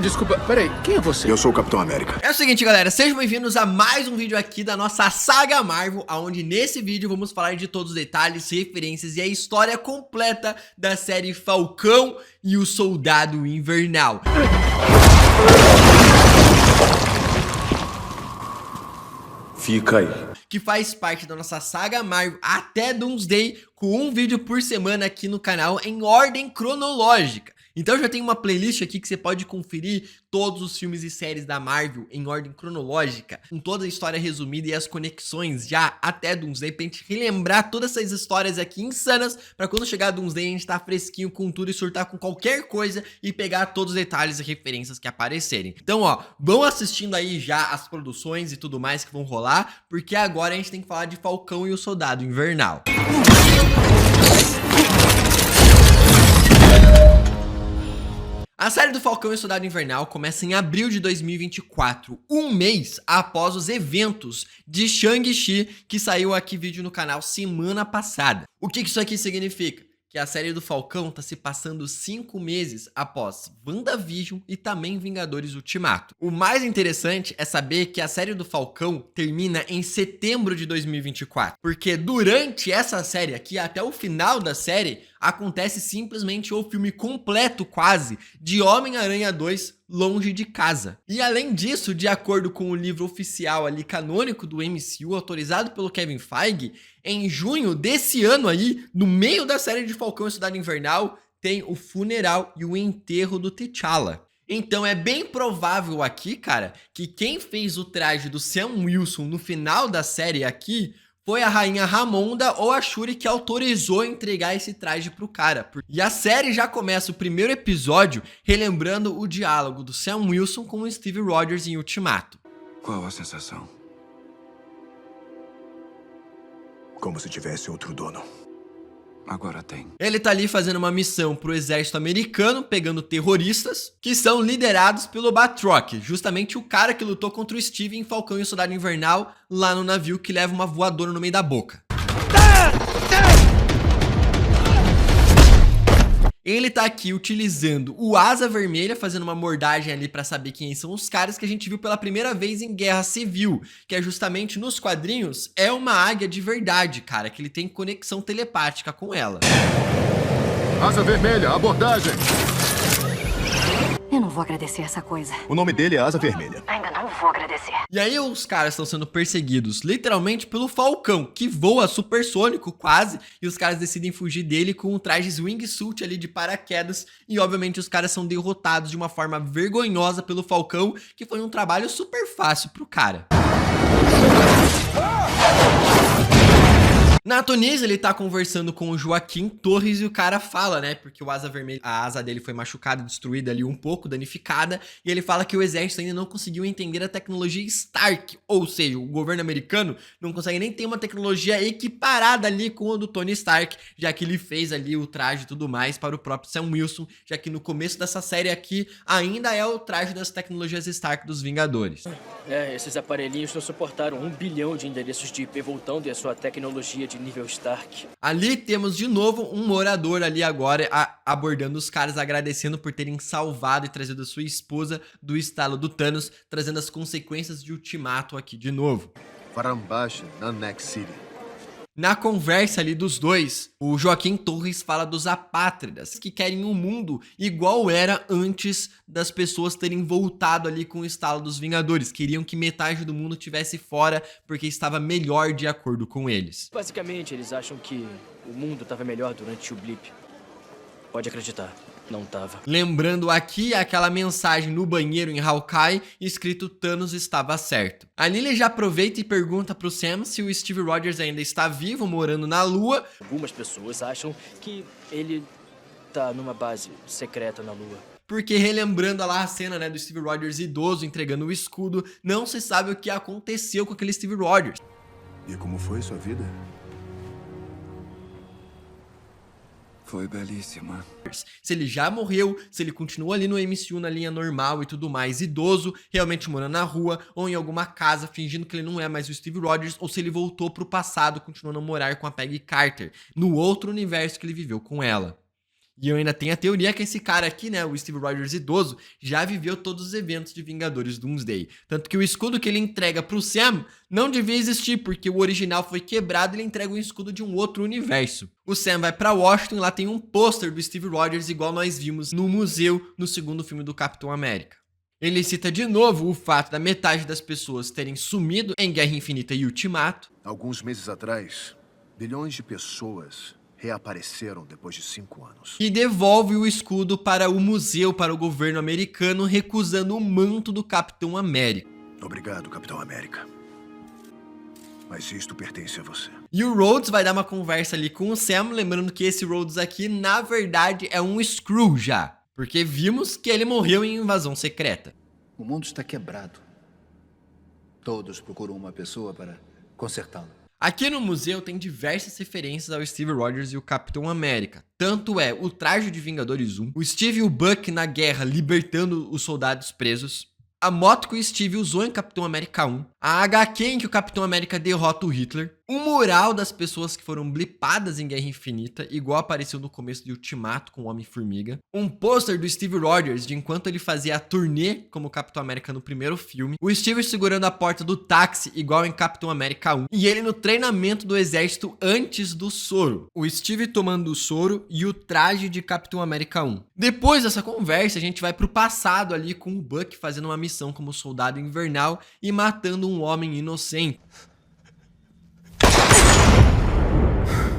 Desculpa, peraí, quem é você? Eu sou o Capitão América. É o seguinte, galera, sejam bem-vindos a mais um vídeo aqui da nossa saga Marvel, onde nesse vídeo vamos falar de todos os detalhes, referências e a história completa da série Falcão e o Soldado Invernal. Fica aí. Que faz parte da nossa saga Marvel até Doomsday, com um vídeo por semana aqui no canal em ordem cronológica. Então já tem uma playlist aqui que você pode conferir todos os filmes e séries da Marvel em ordem cronológica, com toda a história resumida e as conexões já até Doomsday, pra gente relembrar todas essas histórias aqui insanas, pra quando chegar a Doomsday a gente tá fresquinho com tudo e surtar com qualquer coisa e pegar todos os detalhes e referências que aparecerem. Então ó, vão assistindo aí já as produções e tudo mais que vão rolar, porque agora a gente tem que falar de Falcão e o Soldado Invernal. A série do Falcão e o Soldado Invernal começa em abril de 2024, um mês após os eventos de Shang-Chi, que saiu aqui vídeo no canal semana passada. O que isso aqui significa? Que a série do Falcão tá se passando 5 meses após WandaVision e também Vingadores Ultimato. O mais interessante é saber que a série do Falcão termina em setembro de 2024, porque durante essa série aqui, até o final da série, acontece simplesmente o filme completo quase de Homem-Aranha 2 Longe de Casa. E além disso, de acordo com o livro oficial ali canônico do MCU, autorizado pelo Kevin Feige, em junho desse ano aí, no meio da série de Falcão e Soldado Invernal, tem o funeral e o enterro do T'Challa. Então é bem provável aqui, cara, que quem fez o traje do Sam Wilson no final da série aqui foi a Rainha Ramonda ou a Shuri que autorizou entregar esse traje pro cara. E a série já começa o primeiro episódio relembrando o diálogo do Sam Wilson com o Steve Rogers em Ultimato. Qual a sensação? Como se tivesse outro dono. Agora tem. Ele tá ali fazendo uma missão pro exército americano, pegando terroristas, que são liderados pelo Batroc, justamente o cara que lutou contra o Steve em Falcão e o Soldado Invernal, lá no navio que leva uma voadora no meio da boca. Ele tá aqui utilizando o Asa Vermelha, fazendo uma abordagem ali pra saber quem são os caras que a gente viu pela primeira vez em Guerra Civil, que é justamente nos quadrinhos, é uma águia de verdade, cara, que ele tem conexão telepática com ela. Asa Vermelha, abordagem! Eu não vou agradecer essa coisa. O nome dele é Asa Vermelha. Ainda não vou agradecer. E aí os caras estão sendo perseguidos literalmente pelo Falcão, que voa supersônico quase, e os caras decidem fugir dele com um traje wingsuit ali de paraquedas, e obviamente os caras são derrotados de uma forma vergonhosa pelo Falcão, que foi um trabalho super fácil pro cara. Na Tunísia, ele tá conversando com o Joaquim Torres e o cara fala, né, porque o Asa Vermelha, a asa dele foi machucada, destruída ali um pouco, danificada, e ele fala que o exército ainda não conseguiu entender a tecnologia Stark, ou seja, o governo americano não consegue nem ter uma tecnologia equiparada ali com a do Tony Stark, já que ele fez ali o traje e tudo mais para o próprio Sam Wilson, já que no começo dessa série aqui ainda é o traje das tecnologias Stark dos Vingadores. Esses aparelhinhos não suportaram 1 bilhão de endereços de IP voltando e a sua tecnologia de nível Stark. Ali temos de novo um morador ali agora abordando os caras, agradecendo por terem salvado e trazido a sua esposa do estalo do Thanos, trazendo as consequências de Ultimato aqui de novo. Farambacha, na Next City. Na conversa ali dos dois, o Joaquim Torres fala dos apátridas, que querem um mundo igual era antes das pessoas terem voltado ali com o estalo dos Vingadores. Queriam que metade do mundo estivesse fora porque estava melhor de acordo com eles. Basicamente, eles acham que o mundo estava melhor durante o blip. Pode acreditar, não tava. Lembrando aqui aquela mensagem no banheiro em Hawkeye, escrito Thanos estava certo. Ali ele já aproveita e pergunta pro Sam se o Steve Rogers ainda está vivo, morando na Lua. Algumas pessoas acham que ele tá numa base secreta na Lua. Porque relembrando lá a cena, né, do Steve Rogers idoso entregando o escudo, não se sabe o que aconteceu com aquele Steve Rogers. E como foi sua vida? Foi belíssima. Se ele já morreu, se ele continua ali no MCU na linha normal e tudo mais, idoso, realmente morando na rua ou em alguma casa, fingindo que ele não é mais o Steve Rogers, ou se ele voltou pro passado, continuando a morar com a Peggy Carter, no outro universo que ele viveu com ela. E eu ainda tenho a teoria que esse cara aqui, né, o Steve Rogers idoso, já viveu todos os eventos de Vingadores Doomsday. Tanto que o escudo que ele entrega pro Sam não devia existir, porque o original foi quebrado e ele entrega um escudo de um outro universo. O Sam vai pra Washington e lá tem um pôster do Steve Rogers igual nós vimos no museu no segundo filme do Capitão América. Ele cita de novo o fato da metade das pessoas terem sumido em Guerra Infinita e Ultimato. Alguns meses atrás, bilhões de pessoas reapareceram depois de 5 anos. E devolve o escudo para o museu, para o governo americano, recusando o manto do Capitão América. Obrigado, Capitão América. Mas isto pertence a você. E o Rhodes vai dar uma conversa ali com o Sam, lembrando que esse Rhodes aqui, na verdade, é um Skrull já. Porque vimos que ele morreu em Invasão Secreta. O mundo está quebrado. Todos procuram uma pessoa para consertá-lo. Aqui no museu tem diversas referências ao Steve Rogers e o Capitão América. Tanto é o traje de Vingadores 1, o Steve e o Buck na guerra libertando os soldados presos, a moto que o Steve usou em Capitão América 1, a HQ em que o Capitão América derrota o Hitler, o mural das pessoas que foram blipadas em Guerra Infinita, igual apareceu no começo de Ultimato com o Homem-Formiga, um pôster do Steve Rogers de enquanto ele fazia a turnê como Capitão América no primeiro filme, o Steve segurando a porta do táxi igual em Capitão América 1, e ele no treinamento do exército antes do soro, o Steve tomando o soro e o traje de Capitão América 1. Depois dessa conversa, a gente vai pro passado ali com o Buck fazendo uma missão como soldado invernal e matando um homem inocente.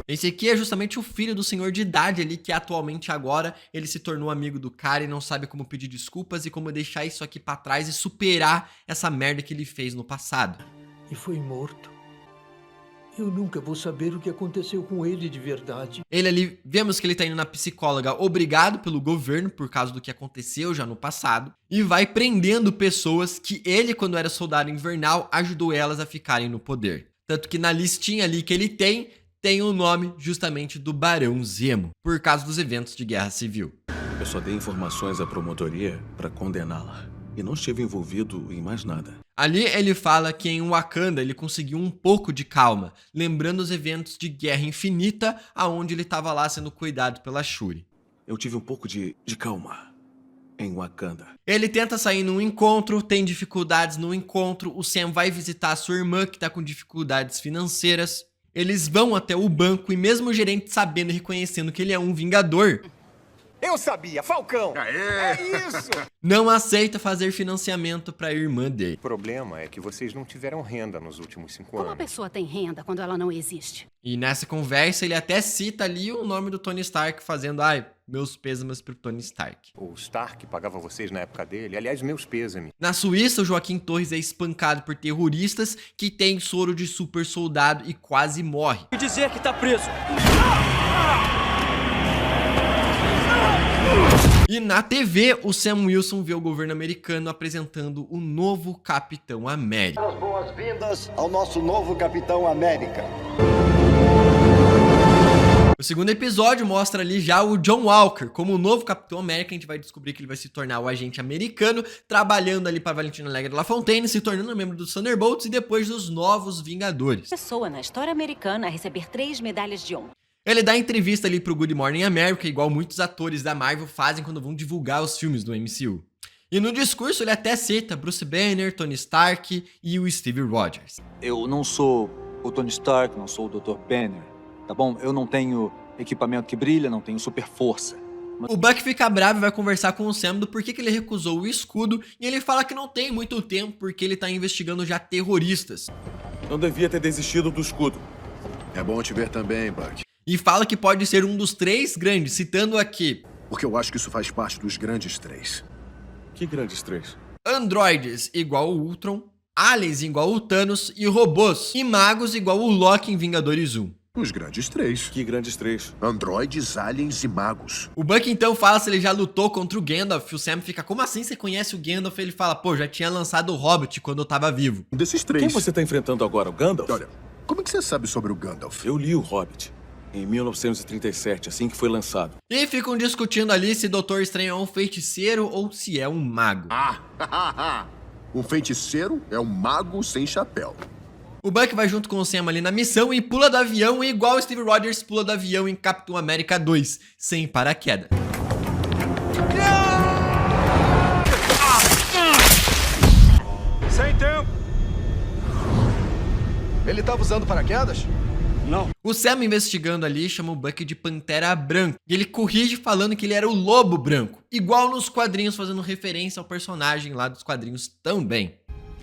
Esse aqui é justamente o filho do senhor de idade ali, que atualmente agora ele se tornou amigo do cara e não sabe como pedir desculpas e como deixar isso aqui pra trás e superar essa merda que ele fez no passado. E foi morto. Eu nunca vou saber o que aconteceu com ele de verdade. Ele ali, vemos que ele tá indo na psicóloga obrigado pelo governo por causa do que aconteceu já no passado e vai prendendo pessoas que ele, quando era soldado invernal, ajudou elas a ficarem no poder. Tanto que na listinha ali que ele tem o nome justamente do Barão Zemo, por causa dos eventos de guerra civil. Eu só dei informações à promotoria para condená-la e não estive envolvido em mais nada. Ali ele fala que em Wakanda ele conseguiu um pouco de calma, lembrando os eventos de Guerra Infinita, aonde ele estava lá sendo cuidado pela Shuri. Eu tive um pouco de calma em Wakanda. Ele tenta sair num encontro, tem dificuldades no encontro, o Sam vai visitar a sua irmã que tá com dificuldades financeiras. Eles vão até o banco e mesmo o gerente sabendo e reconhecendo que ele é um vingador... Eu sabia, Falcão! É isso! Não aceita fazer financiamento para a irmã dele. O problema é que vocês não tiveram renda nos últimos 5 anos. Como a pessoa tem renda quando ela não existe? E nessa conversa ele até cita ali o nome do Tony Stark fazendo, meus pêsames pro Tony Stark. O Stark pagava vocês na época dele, aliás, meus pêsames. Na Suíça, o Joaquim Torres é espancado por terroristas que tem soro de super soldado e quase morre. E dizer que tá preso. E na TV, o Sam Wilson vê o governo americano apresentando o novo Capitão América. Boas-vindas ao nosso novo Capitão América. O segundo episódio mostra ali já o John Walker como o novo Capitão América. A gente vai descobrir que ele vai se tornar o agente americano, trabalhando ali para Valentina Alegre de LaFontaine, se tornando membro dos Thunderbolts e depois dos Novos Vingadores. Pessoa na história americana a receber 3 medalhas de honra. Ele dá entrevista ali pro Good Morning America, igual muitos atores da Marvel fazem quando vão divulgar os filmes do MCU. E no discurso ele até cita Bruce Banner, Tony Stark e o Steve Rogers. Eu não sou o Tony Stark, não sou o Dr. Banner, tá bom? Eu não tenho equipamento que brilha, não tenho super força. O Buck fica bravo e vai conversar com o Sam do porquê que ele recusou o escudo, e ele fala que não tem muito tempo porque ele tá investigando já terroristas. Não devia ter desistido do escudo. É bom te ver também, Buck. E fala que pode ser um dos 3 grandes, citando aqui. Porque eu acho que isso faz parte dos grandes 3. Que grandes 3? Androides igual o Ultron, aliens igual o Thanos e robôs. E magos igual o Loki em Vingadores 1. Os grandes 3. Que grandes 3? Androides, aliens e magos. O Buck então fala se ele já lutou contra o Gandalf. O Sam fica, como assim você conhece o Gandalf? Ele fala, já tinha lançado o Hobbit quando eu tava vivo. Um desses 3. Quem você tá enfrentando agora, o Gandalf? Olha, como é que você sabe sobre o Gandalf? Eu li o Hobbit. Em 1937, assim que foi lançado. E ficam discutindo ali se Doutor Estranho é um feiticeiro ou se é um mago. Um feiticeiro é um mago sem chapéu. O Buck vai junto com o Sam ali na missão e pula do avião igual o Steve Rogers pula do avião em Capitão América 2, sem paraquedas. Sem tempo. Ele tava usando paraquedas? Não. O Sam investigando ali chama o Buck de Pantera Branca. E ele corrige falando que ele era o Lobo Branco. Igual nos quadrinhos, fazendo referência ao personagem lá dos quadrinhos também.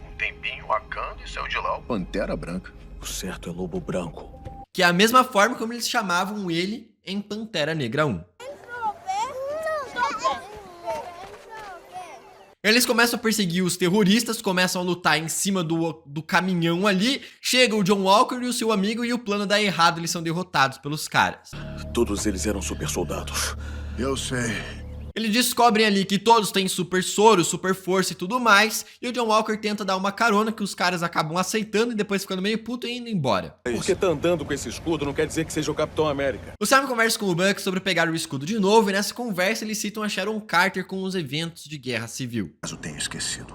Um tempinho, Wakanda e saiu de lá o Pantera Branca. O certo é Lobo Branco. Que é a mesma forma como eles chamavam ele em Pantera Negra 1. Eles começam a perseguir os terroristas, começam a lutar em cima do caminhão ali, chega o John Walker e o seu amigo e o plano dá errado, eles são derrotados pelos caras. Todos eles eram super soldados. Eu sei. Eles descobrem ali que todos têm super soro, super força e tudo mais, e o John Walker tenta dar uma carona que os caras acabam aceitando e depois ficando meio puto e indo embora. Porque tá andando com esse escudo não quer dizer que seja o Capitão América. O Sam conversa com o Buck sobre pegar o escudo de novo, e nessa conversa eles citam a Sharon Carter com os eventos de guerra civil. Mas eu tenho esquecido.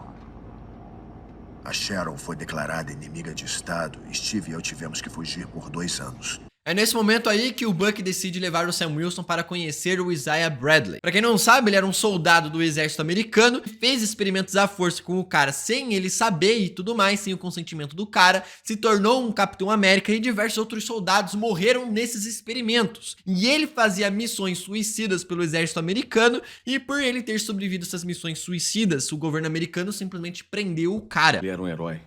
A Sharon foi declarada inimiga de Estado e Steve e eu tivemos que fugir por 2 anos. É nesse momento aí que o Buck decide levar o Sam Wilson para conhecer o Isaiah Bradley. Pra quem não sabe, ele era um soldado do exército americano e fez experimentos à força com o cara sem ele saber e tudo mais, sem o consentimento do cara, se tornou um Capitão América e diversos outros soldados morreram nesses experimentos. E ele fazia missões suicidas pelo exército americano e por ele ter sobrevivido a essas missões suicidas, o governo americano simplesmente prendeu o cara. Ele era um herói.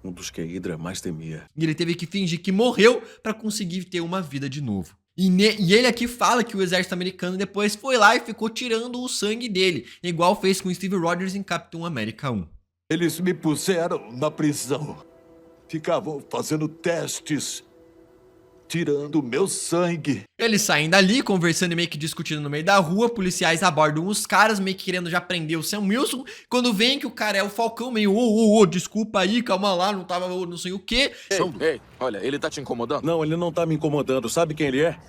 Um dos que a Hydra mais temia. E ele teve que fingir que morreu pra conseguir ter uma vida de novo. E ele aqui fala que o exército americano depois foi lá e ficou tirando o sangue dele, igual fez com Steve Rogers em Capitão América 1. Eles me puseram na prisão. Ficavam fazendo testes, tirando meu sangue. Eles saem dali, conversando e meio que discutindo no meio da rua, policiais abordam os caras, meio que querendo já prender o Sam Wilson, quando vem que o cara é o Falcão, meio, desculpa aí, calma lá, não tava, não sei o quê. Ei, olha, ele tá te incomodando? Não, ele não tá me incomodando, sabe quem ele é?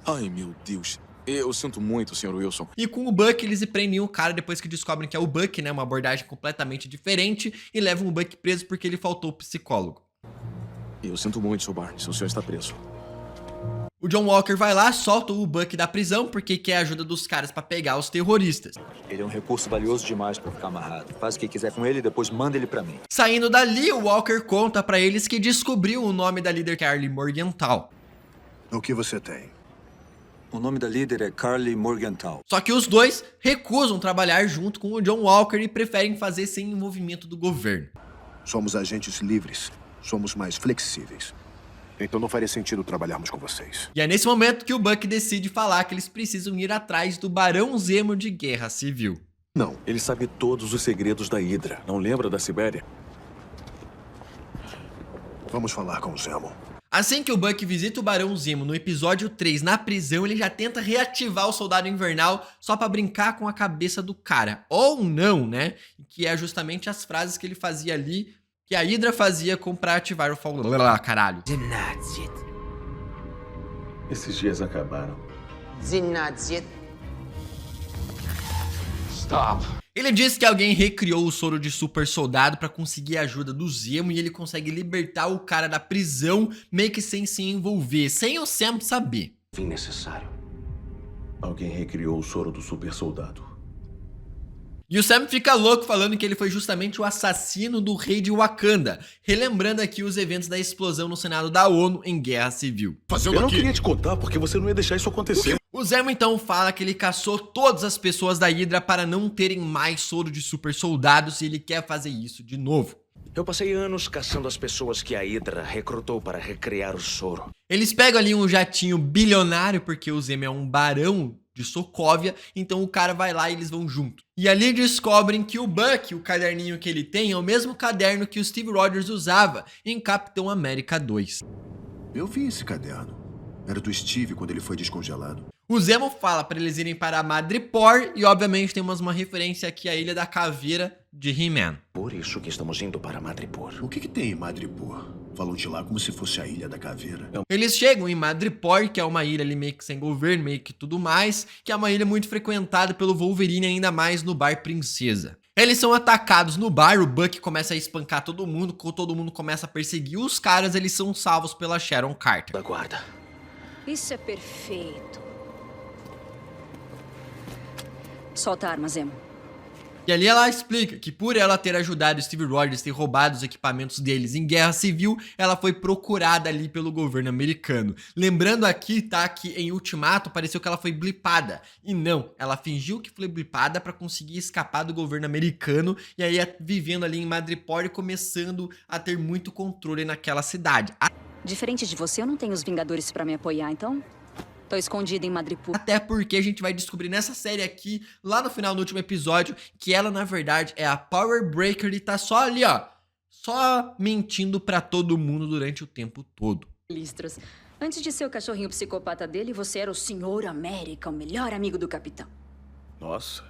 Ai, meu Deus, eu sinto muito, Sr. Wilson. E com o Buck, eles prendem o cara depois que descobrem que é o Buck, né, uma abordagem completamente diferente, e levam o Buck preso porque ele faltou o psicólogo. Eu sinto muito, Sr. Barnes, o senhor está preso. O John Walker vai lá, solta o Buck da prisão porque quer a ajuda dos caras pra pegar os terroristas. Ele é um recurso valioso demais pra ficar amarrado. Faz o que quiser com ele e depois manda ele pra mim. Saindo dali, o Walker conta pra eles que descobriu o nome da líder Karli Morgenthau. O que você tem? O nome da líder é Karli Morgenthau. Só que os dois recusam trabalhar junto com o John Walker e preferem fazer sem envolvimento do governo. Somos agentes livres. Somos mais flexíveis. Então não faria sentido trabalharmos com vocês. E é nesse momento que o Buck decide falar que eles precisam ir atrás do Barão Zemo de Guerra Civil. Não. Ele sabe todos os segredos da Hydra. Não lembra da Sibéria? Vamos falar com o Zemo. Assim que o Buck visita o Barão Zemo no episódio 3 na prisão, ele já tenta reativar o Soldado Invernal só pra brincar com a cabeça do cara. Ou não, né? Que é justamente as frases que ele fazia ali, que a Hydra fazia pra ativar o fogo. Caralho. Esses dias acabaram. Stop. Ele diz que alguém recriou o soro de super soldado pra conseguir a ajuda do Zemo e ele consegue libertar o cara da prisão meio que sem se envolver, sem o Sam saber. Fim necessário. Alguém recriou o soro do super soldado. E o Sam fica louco falando que ele foi justamente o assassino do rei de Wakanda, relembrando aqui os eventos da explosão no Senado da ONU em Guerra Civil. Eu não queria te contar porque você não ia deixar isso acontecer. O Zemo então fala que ele caçou todas as pessoas da Hydra para não terem mais soro de super soldados e ele quer fazer isso de novo. Eu passei anos caçando as pessoas que a Hydra recrutou para recriar o soro. Eles pegam ali um jatinho bilionário porque o Zemo é um barão de Sokovia, então o cara vai lá e eles vão junto. E ali descobrem que o Buck, o caderninho que ele tem, é o mesmo caderno que o Steve Rogers usava em Capitão América 2. Eu vi esse caderno. Era do Steve quando ele foi descongelado. O Zemo fala para eles irem para Madripoor e obviamente temos uma referência aqui à Ilha da Caveira de He-Man. Por isso que estamos indo para Madripoor. O que tem em Madripoor? Falam de lá como se fosse a Ilha da Caveira. Eles chegam em Madripoor, que é uma ilha ali meio que sem governo, meio que tudo mais, que é uma ilha muito frequentada pelo Wolverine, ainda mais no Bar Princesa. Eles são atacados no bar, o Buck começa a espancar todo mundo começa a perseguir os caras, eles são salvos pela Sharon Carter. Aguarda. Isso é perfeito. Solta a arma, Zemo. E ali ela explica que por ela ter ajudado Steve Rogers ter roubado os equipamentos deles em guerra civil, ela foi procurada ali pelo governo americano. Lembrando aqui, tá, que em Ultimato pareceu que ela foi blipada. E não, ela fingiu que foi blipada pra conseguir escapar do governo americano e aí vivendo ali em Madripoor e começando a ter muito controle naquela cidade. Diferente de você, eu não tenho os Vingadores pra me apoiar, então... Tô escondida em Madripoor. Até porque a gente vai descobrir nessa série aqui, lá no final do último episódio, que ela na verdade é a Power Breaker e tá só ali, ó, só mentindo pra todo mundo durante o tempo todo. Listras, antes de ser o cachorrinho psicopata dele, você era o Senhor América, o melhor amigo do Capitão. Nossa,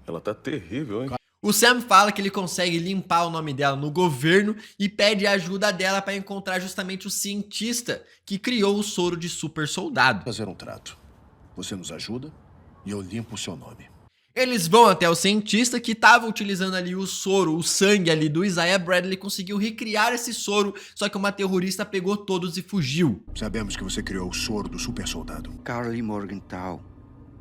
ela tá terrível, hein? O Sam fala que ele consegue limpar o nome dela no governo e pede a ajuda dela para encontrar justamente o cientista que criou o soro de super soldado. Fazer um trato. Você nos ajuda e eu limpo o seu nome. Eles vão até o cientista que estava utilizando ali o soro, o sangue ali do Isaiah Bradley, conseguiu recriar esse soro, só que uma terrorista pegou todos e fugiu. Sabemos que você criou o soro do super soldado. Karli Morgenthau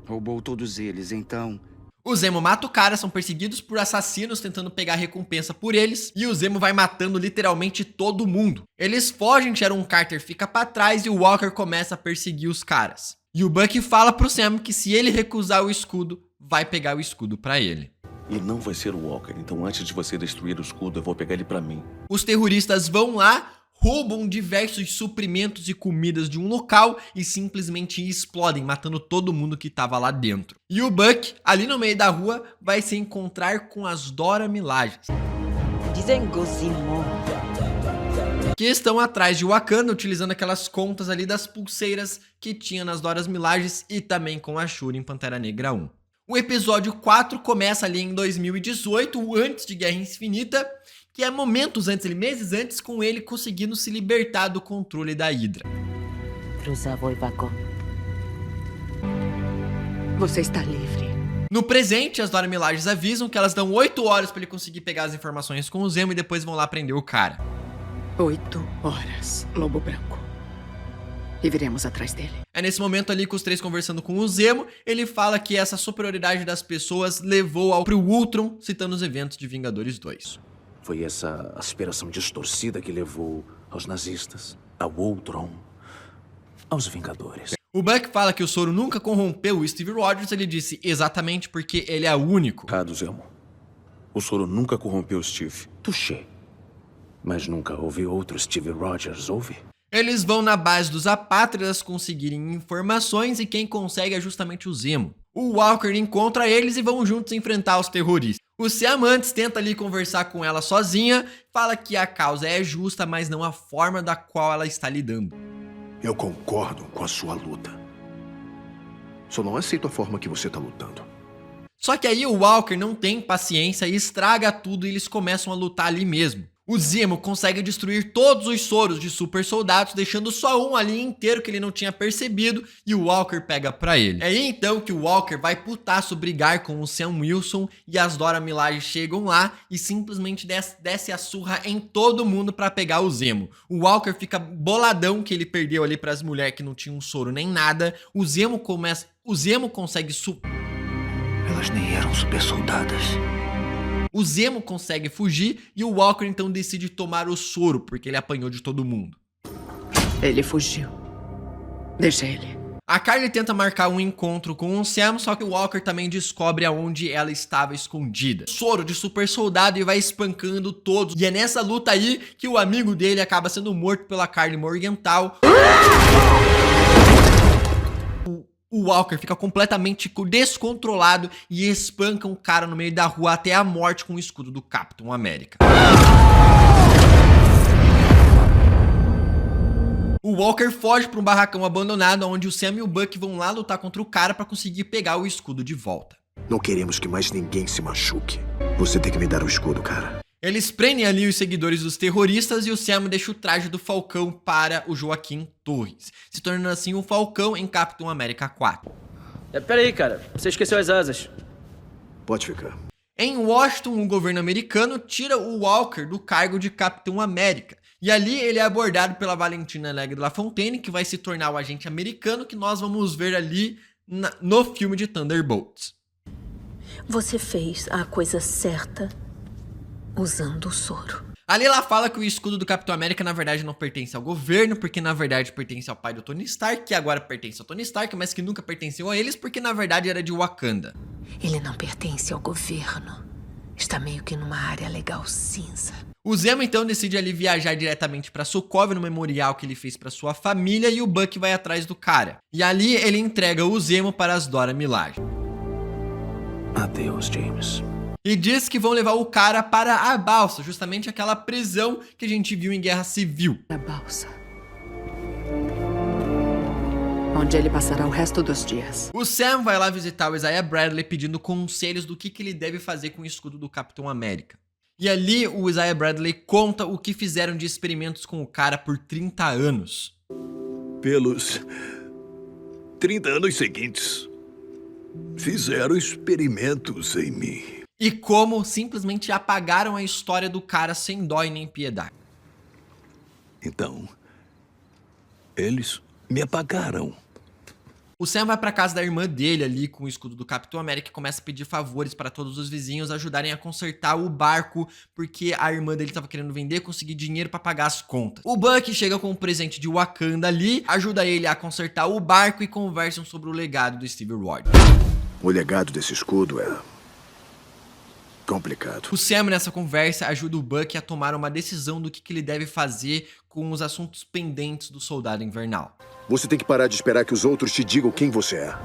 roubou todos eles, então... O Zemo mata o cara, são perseguidos por assassinos tentando pegar recompensa por eles, e o Zemo vai matando literalmente todo mundo. Eles fogem, Sharon Carter fica pra trás e o Walker começa a perseguir os caras. E o Buck fala pro Sam que se ele recusar o escudo, vai pegar o escudo pra ele. E não vai ser o Walker, então antes de você destruir o escudo, eu vou pegar ele pra mim. Os terroristas vão lá, roubam diversos suprimentos e comidas de um local e simplesmente explodem, matando todo mundo que tava lá dentro. E o Buck, ali no meio da rua, vai se encontrar com as Dora Milaje, que estão atrás de Wakanda, utilizando aquelas contas ali das pulseiras que tinha nas Dora Milaje e também com a Shuri em Pantera Negra 1. O episódio 4 começa ali em 2018, antes de Guerra Infinita, que é momentos antes, meses antes, com ele conseguindo se libertar do controle da Hydra. Você está livre. No presente, as Dora Milaje avisam que elas dão 8 horas para ele conseguir pegar as informações com o Zemo e depois vão lá prender o cara. 8 horas, Lobo Branco. E viremos atrás dele. É nesse momento ali, com os três conversando com o Zemo, ele fala que essa superioridade das pessoas levou pro Ultron, citando os eventos de Vingadores 2. Foi essa aspiração distorcida que levou aos nazistas, ao Ultron, aos Vingadores. O Buck fala que o soro nunca corrompeu o Steve Rogers, ele disse exatamente porque ele é único. Errado, Zemo. O soro nunca corrompeu o Steve. Touché. Mas nunca houve outro Steve Rogers, houve? Eles vão na base dos apátridas conseguirem informações e quem consegue é justamente o Zemo. O Walker encontra eles e vão juntos enfrentar os terroristas. O Sam antes tenta ali conversar com ela sozinha, fala que a causa é justa, mas não a forma da qual ela está lidando. Eu concordo com a sua luta. Só não aceito a forma que você está lutando. Só que aí o Walker não tem paciência e estraga tudo e eles começam a lutar ali mesmo. O Zemo consegue destruir todos os soros de super soldados, deixando só um ali inteiro que ele não tinha percebido e o Walker pega pra ele. É aí então que o Walker vai putaço brigar com o Sam Wilson e as Dora Milaje chegam lá e simplesmente desce a surra em todo mundo pra pegar o Zemo. O Walker fica boladão que ele perdeu ali pras mulheres que não tinham soro nem nada. O Zemo consegue Elas nem eram super soldadas. O Zemo consegue fugir e o Walker então decide tomar o soro, porque ele apanhou de todo mundo. Ele fugiu. Deixa ele. A Karli tenta marcar um encontro com o Sam, só que o Walker também descobre aonde ela estava escondida. Soro de super soldado e vai espancando todos. E é nessa luta aí que o amigo dele acaba sendo morto pela Karli Morgenthau. O Walker fica completamente descontrolado e espanca um cara no meio da rua até a morte com o escudo do Capitão América. O Walker foge para um barracão abandonado onde o Sam e o Buck vão lá lutar contra o cara para conseguir pegar o escudo de volta. Não queremos que mais ninguém se machuque. Você tem que me dar o escudo, cara. Eles prendem ali os seguidores dos terroristas e o Sam deixa o traje do Falcão para o Joaquim Torres, se tornando assim o Falcão em Capitão América 4. Pera aí, cara. Você esqueceu as asas. Pode ficar. Em Washington, o governo americano tira o Walker do cargo de Capitão América. E ali ele é abordado pela Valentina Alegre Lafontaine, que vai se tornar o agente americano que nós vamos ver ali no filme de Thunderbolts. Você fez a coisa certa usando o soro. Ali ela fala que o escudo do Capitão América na verdade não pertence ao governo, porque na verdade pertence ao pai do Tony Stark, que agora pertence ao Tony Stark, mas que nunca pertenceu a eles, porque na verdade era de Wakanda. Ele não pertence ao governo. Está meio que numa área legal cinza. O Zemo então decide ali viajar diretamente pra Sokovia, no memorial que ele fez pra sua família, e o Bucky vai atrás do cara. E ali ele entrega o Zemo para as Dora Milaje. Adeus, James. E diz que vão levar o cara para a Balsa, justamente aquela prisão que a gente viu em Guerra Civil. A Balsa. Onde ele passará o resto dos dias. O Sam vai lá visitar o Isaiah Bradley pedindo conselhos do que ele deve fazer com o escudo do Capitão América. E ali o Isaiah Bradley conta o que fizeram de experimentos com o cara por 30 anos. Pelos 30 anos seguintes, fizeram experimentos em mim. E como simplesmente apagaram a história do cara sem dó e nem piedade. Então, eles me apagaram. O Sam vai pra casa da irmã dele ali com o escudo do Capitão América e começa a pedir favores para todos os vizinhos ajudarem a consertar o barco, porque a irmã dele tava querendo vender, conseguir dinheiro pra pagar as contas. O Bucky chega com um presente de Wakanda ali, ajuda ele a consertar o barco e conversam sobre o legado do Steve Rogers. O legado desse escudo é complicado. O Sam nessa conversa ajuda o Bucky a tomar uma decisão do que ele deve fazer com os assuntos pendentes do Soldado Invernal. Você tem que parar de esperar que os outros te digam quem você é.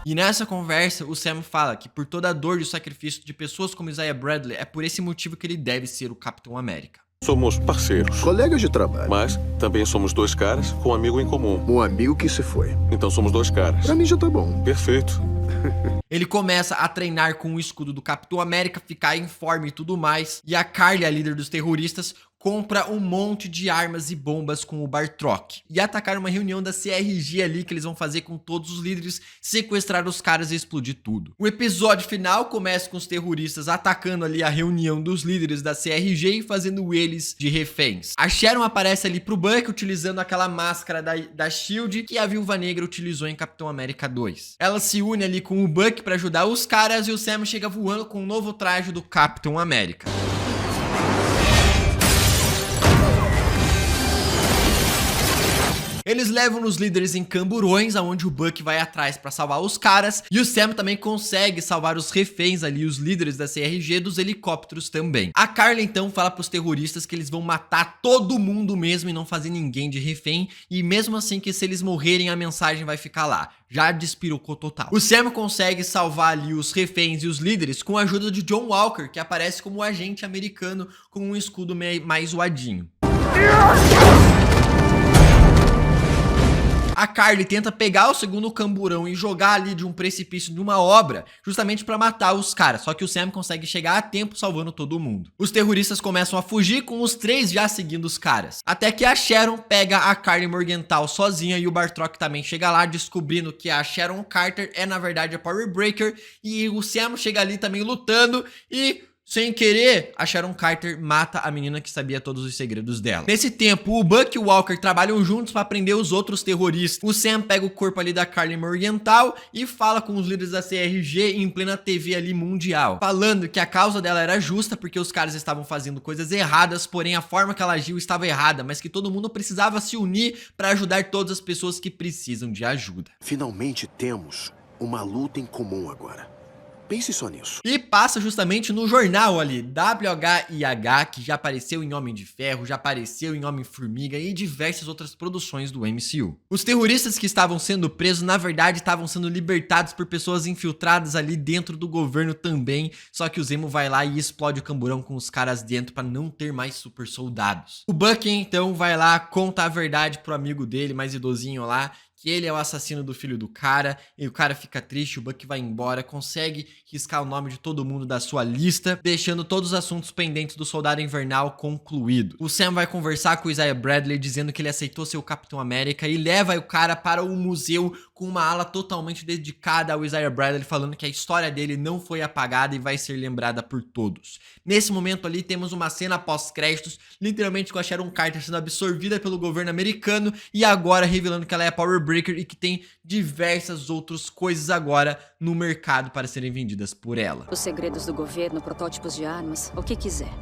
E nessa conversa, o Sam fala que por toda a dor e o sacrifício de pessoas como Isaiah Bradley, é por esse motivo que ele deve ser o Capitão América. Somos parceiros. Colegas de trabalho. Mas também somos dois caras com um amigo em comum. Um amigo que se foi. Então somos dois caras. Pra mim já tá bom. Perfeito. Ele começa a treinar com o escudo do Capitão América, ficar em forma e tudo mais. E a Carly, a líder dos terroristas, compra um monte de armas e bombas com o Bartrock. E atacar uma reunião da CRG ali que eles vão fazer com todos os líderes, sequestrar os caras e explodir tudo. O episódio final começa com os terroristas atacando ali a reunião dos líderes da CRG e fazendo eles de reféns. A Sharon aparece ali pro Bucky utilizando aquela máscara da SHIELD que a Viúva Negra utilizou em Capitão América 2. Ela se une ali com o Bucky pra ajudar os caras e o Sam chega voando com um novo traje do Capitão América. Eles levam os líderes em camburões, aonde o Bucky vai atrás pra salvar os caras, e o Sam também consegue salvar os reféns ali, os líderes da CRG, dos helicópteros também. A Carly então fala pros terroristas que eles vão matar todo mundo mesmo e não fazer ninguém de refém, e mesmo assim que se eles morrerem a mensagem vai ficar lá. Já despirocou total. O Sam consegue salvar ali os reféns e os líderes com a ajuda de John Walker, que aparece como agente americano com um escudo mais zoadinho. A Carly tenta pegar o segundo camburão e jogar ali de um precipício de uma obra, justamente pra matar os caras, só que o Sam consegue chegar a tempo salvando todo mundo. Os terroristas começam a fugir com os três já seguindo os caras, até que a Sharon pega a Carly Morgenthau sozinha e o Bartrock também chega lá, descobrindo que a Sharon Carter é na verdade a Power Breaker, e o Sam chega ali também lutando e... sem querer, a Sharon Carter mata a menina que sabia todos os segredos dela. Nesse tempo, o Bucky e o Walker trabalham juntos pra prender os outros terroristas. O Sam pega o corpo ali da Carly Morgenthau e fala com os líderes da CRG em plena TV ali mundial, falando que a causa dela era justa porque os caras estavam fazendo coisas erradas, porém a forma que ela agiu estava errada, mas que todo mundo precisava se unir pra ajudar todas as pessoas que precisam de ajuda. Finalmente temos uma luta em comum agora. Pense só nisso. E passa justamente no jornal ali, WHIH, que já apareceu em Homem de Ferro, já apareceu em Homem-Formiga e diversas outras produções do MCU. Os terroristas que estavam sendo presos, na verdade, estavam sendo libertados por pessoas infiltradas ali dentro do governo também, só que o Zemo vai lá e explode o camburão com os caras dentro pra não ter mais super soldados. O Bucky, então, vai lá, conta a verdade pro amigo dele, mais idosinho lá, que ele é o assassino do filho do cara, e o cara fica triste, o Buck vai embora, consegue riscar o nome de todo mundo da sua lista, deixando todos os assuntos pendentes do Soldado Invernal concluídos. O Sam vai conversar com o Isaiah Bradley, dizendo que ele aceitou ser o Capitão América, e leva o cara para o museu com uma ala totalmente dedicada ao Isaiah Bradley, falando que a história dele não foi apagada e vai ser lembrada por todos. Nesse momento ali temos uma cena pós-créditos, literalmente com a Sharon Carter sendo absorvida pelo governo americano e agora revelando que ela é Power Breaker e que tem diversas outras coisas agora no mercado para serem vendidas por ela. Os segredos do governo, protótipos de armas, o que quiser.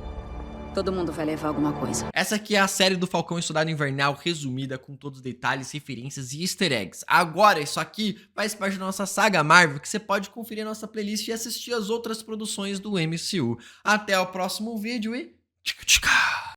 Todo mundo vai levar alguma coisa. Essa aqui é a série do Falcão e Soldado Invernal resumida com todos os detalhes, referências e easter eggs. Agora, isso aqui faz parte da nossa saga Marvel, que você pode conferir a nossa playlist e assistir as outras produções do MCU. Até o próximo vídeo e... tchica, tchica.